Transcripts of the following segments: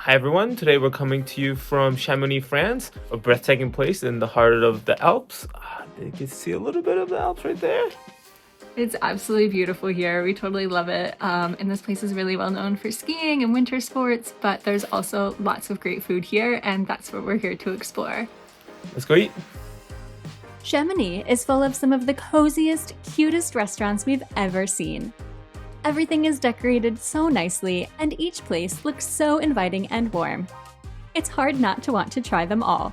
Hi everyone, today we're coming to you from Chamonix, France, a breathtaking place in the heart of the Alps. You can see a little bit of the Alps right there. It's absolutely beautiful here. We totally love it. And this place is really well known for skiing and winter sports, but there's also lots of great food here, and that's what we're here to explore. Let's go eat. Chamonix is full of some of the coziest, cutest restaurants we've ever seen. Everything is decorated so nicely, and each place looks so inviting and warm. It's hard not to want to try them all.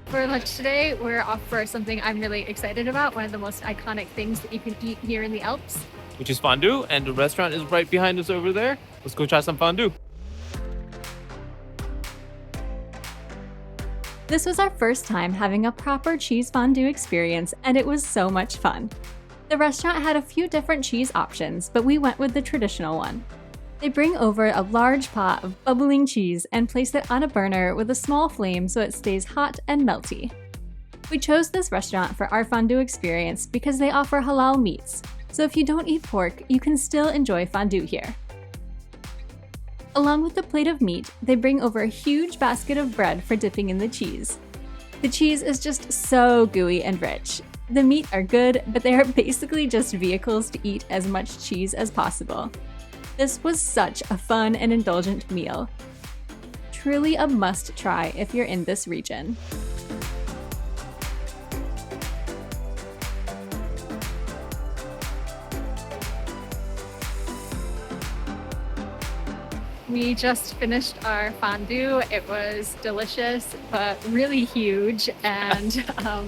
For lunch today, we're off for something I'm really excited about, one of the most iconic things that you can eat here in the Alps. Which is fondue, and the restaurant is right behind us over there. Let's go try some fondue. This was our first time having a proper cheese fondue experience, and it was so much fun. The restaurant had a few different cheese options, but we went with the traditional one. They bring over a large pot of bubbling cheese and place it on a burner with a small flame so it stays hot and melty. We chose this restaurant for our fondue experience because they offer halal meats, so if you don't eat pork, you can still enjoy fondue here. Along with the plate of meat, they bring over a huge basket of bread for dipping in the cheese. The cheese is just so gooey and rich. The meat are good, but they are basically just vehicles to eat as much cheese as possible. This was such a fun and indulgent meal. Truly a must try if you're in this region. We just finished our fondue. It was delicious, but really huge. And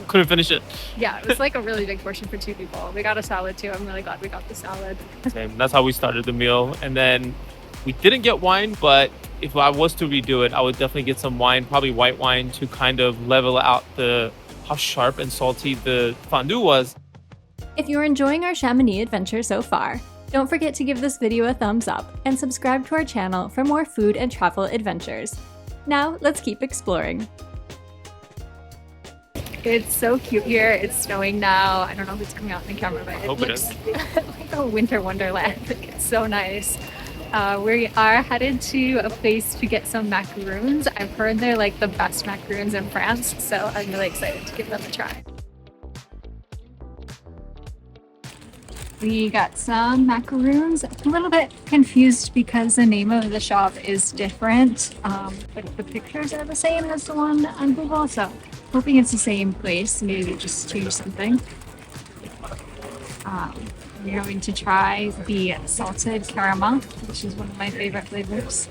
Couldn't finish it. yeah, it was like a really big portion for two people. We got a salad too. I'm really glad we got the salad. Same. That's how we started the meal. And then we didn't get wine, but if I was to redo it, I would definitely get some wine, probably white wine, to kind of level out how sharp and salty the fondue was. If you're enjoying our Chamonix adventure so far, don't forget to give this video a thumbs up and subscribe to our channel for more food and travel adventures. Now, let's keep exploring. It's so cute here. It's snowing now. I don't know if it's coming out in the camera, but it looks like a winter wonderland. It's so nice. We are headed to a place to get some macaroons. I've heard they're like the best macaroons in France, so I'm really excited to give them a try. We got some macaroons. I'm a little bit confused because the name of the shop is different, but the pictures are the same as the one on Google, so hoping it's the same place. Maybe they just changed something. We're going to try the salted caramel, which is one of my favorite flavors.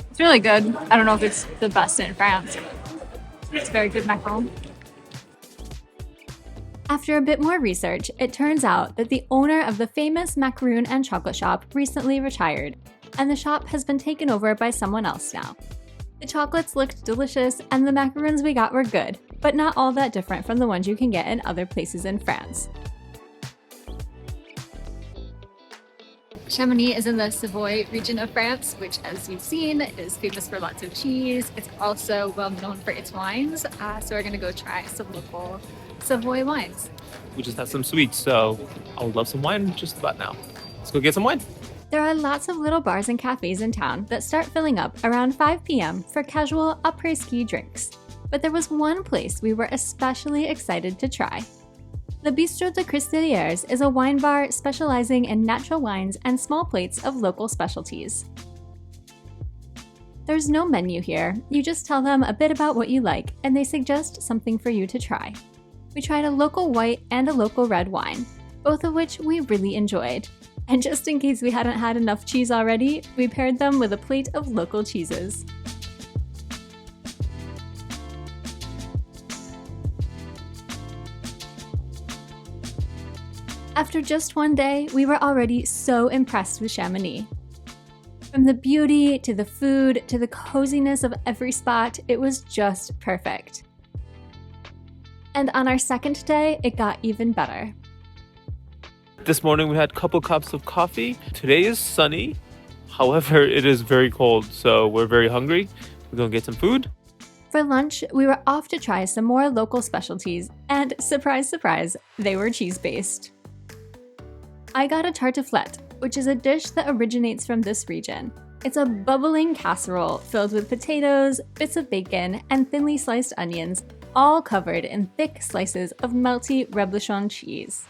It's really good. I don't know if it's the best in France. It's a very good macaron. After a bit more research, it turns out that the owner of the famous macaroon and chocolate shop recently retired, and the shop has been taken over by someone else now. The chocolates looked delicious, and the macaroons we got were good, but not all that different from the ones you can get in other places in France. Chamonix is in the Savoy region of France, which, as you've seen, is famous for lots of cheese. It's also well known for its wines, so we're going to go try some local Savoy wines. We just had some sweets, so I would love some wine just about now. Let's go get some wine. There are lots of little bars and cafes in town that start filling up around 5 p.m. for casual après-ski drinks. But there was one place we were especially excited to try. The Bistrot de Cristalliers is a wine bar specializing in natural wines and small plates of local specialties. There's no menu here, you just tell them a bit about what you like and they suggest something for you to try. We tried a local white and a local red wine, both of which we really enjoyed. And just in case we hadn't had enough cheese already, we paired them with a plate of local cheeses. After just one day, we were already so impressed with Chamonix. From the beauty, to the food, to the coziness of every spot, it was just perfect. And on our second day, it got even better. This morning we had a couple cups of coffee. Today is sunny. However, it is very cold, so we're very hungry. We're gonna get some food. For lunch, we were off to try some more local specialties, and surprise, surprise, they were cheese-based. I got a tartiflette, which is a dish that originates from this region. It's a bubbling casserole filled with potatoes, bits of bacon, and thinly sliced onions, all covered in thick slices of melty reblochon cheese.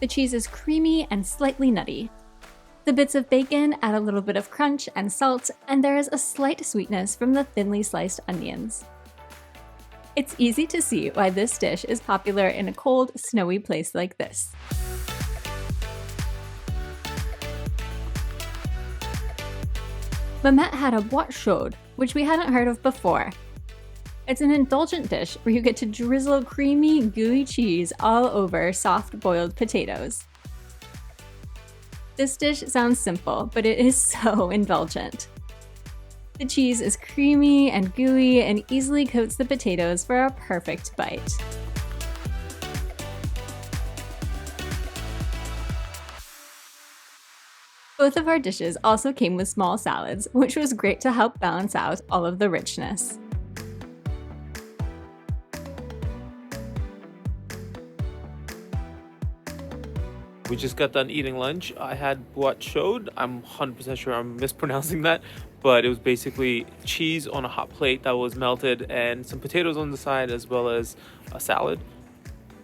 The cheese is creamy and slightly nutty. The bits of bacon add a little bit of crunch and salt, and there is a slight sweetness from the thinly sliced onions. It's easy to see why this dish is popular in a cold, snowy place like this. Mamet had a boite Chaud, which we hadn't heard of before. It's an indulgent dish where you get to drizzle creamy, gooey cheese all over soft boiled potatoes. This dish sounds simple, but it is so indulgent. The cheese is creamy and gooey and easily coats the potatoes for a perfect bite. Both of our dishes also came with small salads, which was great to help balance out all of the richness. We just got done eating lunch. I had boite Chaud. I'm 100% sure I'm mispronouncing that, but it was basically cheese on a hot plate that was melted and some potatoes on the side as well as a salad.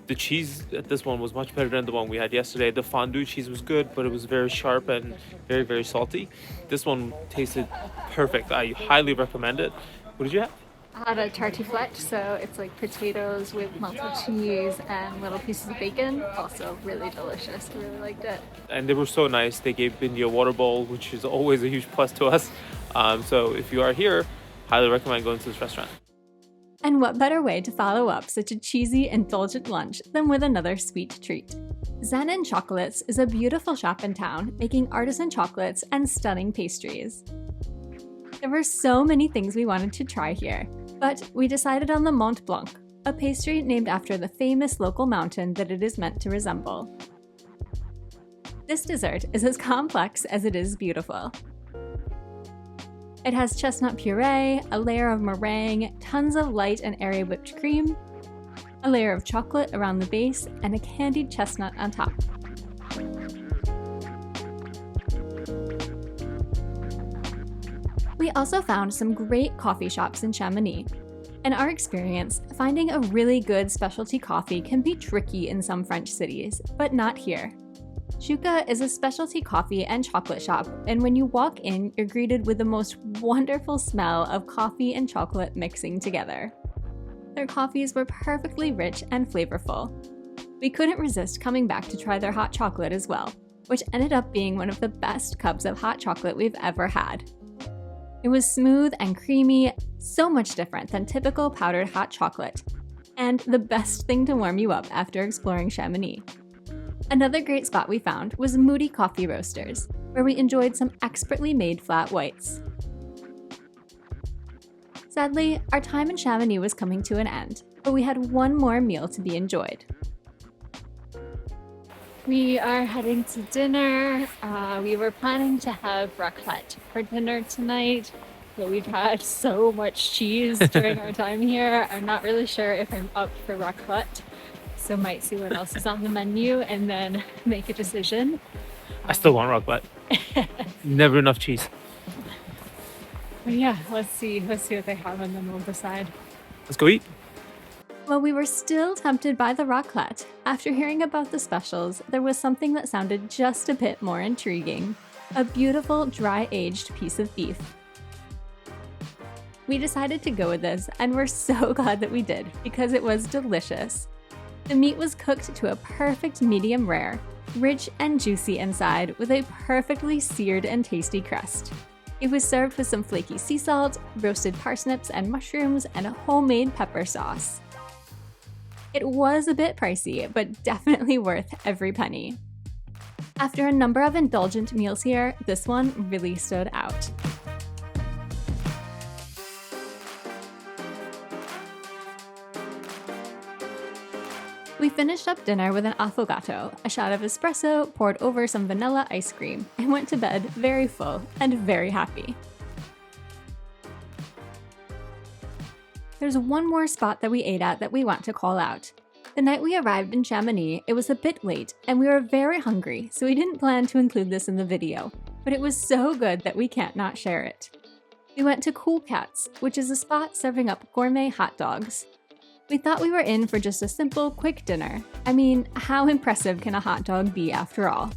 The cheese at this one was much better than the one we had yesterday. The fondue cheese was good, but it was very sharp and very, very salty. This one tasted perfect. I highly recommend it. What did you have? I had a tartiflette, so it's like potatoes with melted cheese and little pieces of bacon. Also really delicious. I really liked it. And they were so nice. They gave Bindi a water bowl, which is always a huge plus to us. So if you are here, highly recommend going to this restaurant. And what better way to follow up such a cheesy, indulgent lunch than with another sweet treat? Zanin Chocolates is a beautiful shop in town making artisan chocolates and stunning pastries. There were so many things we wanted to try here, but we decided on the Mont Blanc, a pastry named after the famous local mountain that it is meant to resemble. This dessert is as complex as it is beautiful. It has chestnut puree, a layer of meringue, tons of light and airy whipped cream, a layer of chocolate around the base, and a candied chestnut on top. We also found some great coffee shops in Chamonix. In our experience, finding a really good specialty coffee can be tricky in some French cities, but not here. Shuka is a specialty coffee and chocolate shop, and when you walk in, you're greeted with the most wonderful smell of coffee and chocolate mixing together. Their coffees were perfectly rich and flavorful. We couldn't resist coming back to try their hot chocolate as well, which ended up being one of the best cups of hot chocolate we've ever had. It was smooth and creamy, so much different than typical powdered hot chocolate, and the best thing to warm you up after exploring Chamonix. Another great spot we found was Moody Coffee Roasters, where we enjoyed some expertly made flat whites. Sadly, our time in Chamonix was coming to an end, but we had one more meal to be enjoyed. We are heading to dinner. We were planning to have raclette for dinner tonight, but we've had so much cheese during our time here. I'm not really sure if I'm up for raclette, so might see what else is on the menu and then make a decision. I still want raclette. Never enough cheese. But yeah, let's see what they have and then we'll decide. Let's go eat. While we were still tempted by the raclette, after hearing about the specials, there was something that sounded just a bit more intriguing. A beautiful, dry-aged piece of beef. We decided to go with this, and we're so glad that we did, because it was delicious. The meat was cooked to a perfect medium rare, rich and juicy inside with a perfectly seared and tasty crust. It was served with some flaky sea salt, roasted parsnips and mushrooms, and a homemade pepper sauce. It was a bit pricey, but definitely worth every penny. After a number of indulgent meals here, this one really stood out. We finished up dinner with an affogato, a shot of espresso poured over some vanilla ice cream, and went to bed very full and very happy. there's one more spot that we ate at that we want to call out. The night we arrived in Chamonix, it was a bit late and we were very hungry, so we didn't plan to include this in the video, but it was so good that we can't not share it. We went to Cool Cats, which is a spot serving up gourmet hot dogs. We thought we were in for just a simple, quick dinner. I mean, how impressive can a hot dog be after all?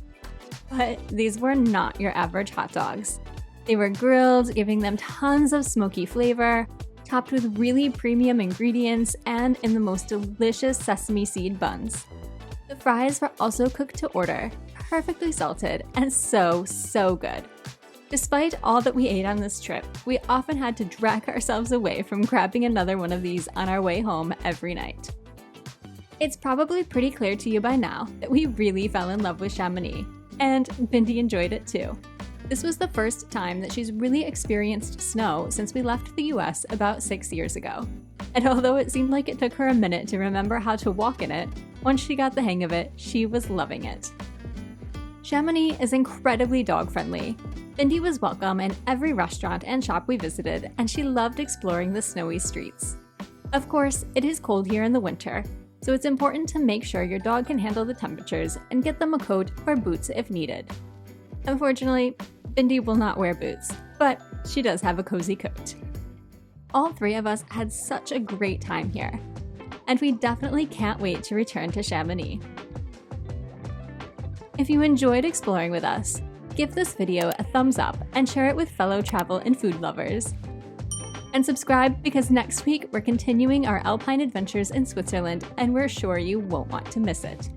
But these were not your average hot dogs. They were grilled, giving them tons of smoky flavor, topped with really premium ingredients, and in the most delicious sesame seed buns. The fries were also cooked to order, perfectly salted, and so good. Despite all that we ate on this trip, we often had to drag ourselves away from grabbing another one of these on our way home every night. It's probably pretty clear to you by now that we really fell in love with Chamonix, and Bindi enjoyed it too. This was the first time that she's really experienced snow since we left the US about 6 years ago. And although it seemed like it took her a minute to remember how to walk in it, once she got the hang of it, she was loving it. Chamonix is incredibly dog-friendly. Bindi was welcome in every restaurant and shop we visited, and she loved exploring the snowy streets. Of course, it is cold here in the winter, so it's important to make sure your dog can handle the temperatures and get them a coat or boots if needed. Unfortunately, Bindi will not wear boots, but she does have a cozy coat. All three of us had such a great time here, and we definitely can't wait to return to Chamonix. If you enjoyed exploring with us, give this video a thumbs up and share it with fellow travel and food lovers. And subscribe because next week we're continuing our Alpine adventures in Switzerland and we're sure you won't want to miss it.